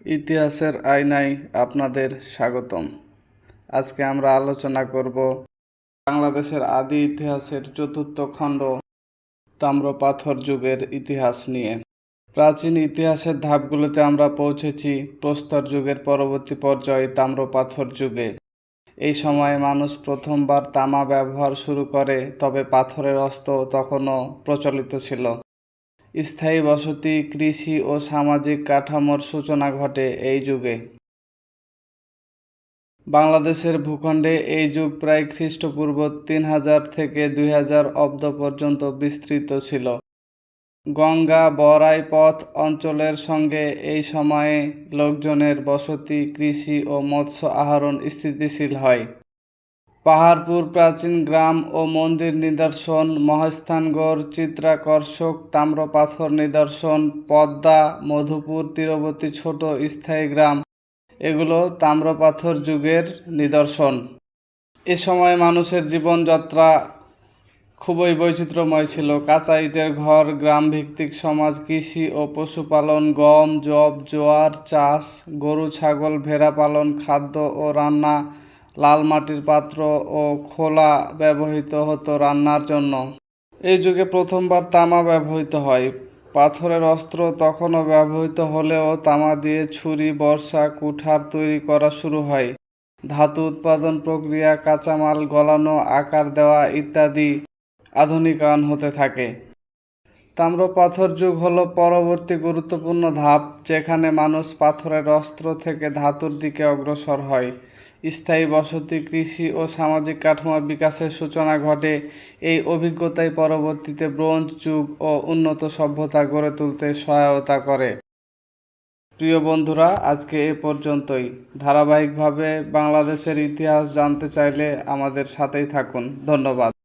ইতিহাসের আয়নায় আপনাদের স্বাগতম। আজকে আমরা আলোচনা করব বাংলাদেশের আদি ইতিহাসের চতুর্থ খণ্ড তাম্রপাথর যুগের ইতিহাস নিয়ে। প্রাচীন ইতিহাসের ধাপগুলোতে আমরা পৌঁছেছি প্রস্তর যুগের পরবর্তী পর্যায়ে তাম্রপাথর যুগে। এই সময়ে মানুষ প্রথমবার তামা ব্যবহার শুরু করে, তবে পাথরের অস্ত্র তখনও প্রচলিত ছিল। স্থায়ী বসতি, কৃষি ও সামাজিক কাঠামোর সূচনা ঘটে এই যুগে। বাংলাদেশের ভূখণ্ডে এই যুগ প্রায় খ্রিস্টপূর্ব 3000 থেকে 2000 অব্দ পর্যন্ত বিস্তৃত ছিল। গঙ্গা বরাই পথ অঞ্চলের সঙ্গে এই সময়ে লোকজনের বসতি, কৃষি ও মৎস্য আহরণ স্থিতিশীল হয়। পাহাড়পুর প্রাচীন গ্রাম ও মন্দির নিদর্শন, মহাস্থানগড় চিত্রাকর্ষক তাম্রপাথর নিদর্শন, পদ্মা মধুপুর তীরবর্তী ছোট স্থায়ী গ্রাম, এগুলো তাম্রপাথর যুগের নিদর্শন। এ সময় মানুষের জীবনযাত্রা খুবই বৈচিত্র্যময় ছিল। কাঁচা ইটের ঘর, গ্রামভিত্তিক সমাজ, কৃষি ও পশুপালন, গম, যব, জোয়ার চাষ, গরু ছাগল, ভেড়া পালন, খাদ্য ও রান্না, লাল মাটির পাত্র ও খোলা ব্যবহৃত হতো রান্নার জন্য। এই যুগে প্রথমবার তামা ব্যবহৃত হয়। পাথরের অস্ত্র তখনও ব্যবহৃত হলেও তামা দিয়ে ছুরি, বর্শা, কুঠার তৈরি করা শুরু হয়। ধাতু উৎপাদন প্রক্রিয়া, কাঁচামাল গলানো, আকার দেওয়া ইত্যাদি আধুনিকায়ন হতে থাকে। তাম্রপাথর যুগ হলো পরবর্তী গুরুত্বপূর্ণ ধাপ, যেখানে মানুষ পাথরের অস্ত্র থেকে ধাতুর দিকে অগ্রসর হয়। স্থায়ী বসতি, কৃষি ও সামাজিক কাঠামো বিকাশের সূচনা ঘটে। এই অভিজ্ঞতাই পরবর্তীতে ব্রোঞ্জ যুগ ও উন্নত সভ্যতা গড়ে তুলতে সহায়তা করে। প্রিয় বন্ধুরা, আজকে এ পর্যন্তই। ধারাবাহিকভাবে বাংলাদেশের ইতিহাস জানতে চাইলে আমাদের সাথেই থাকুন। ধন্যবাদ।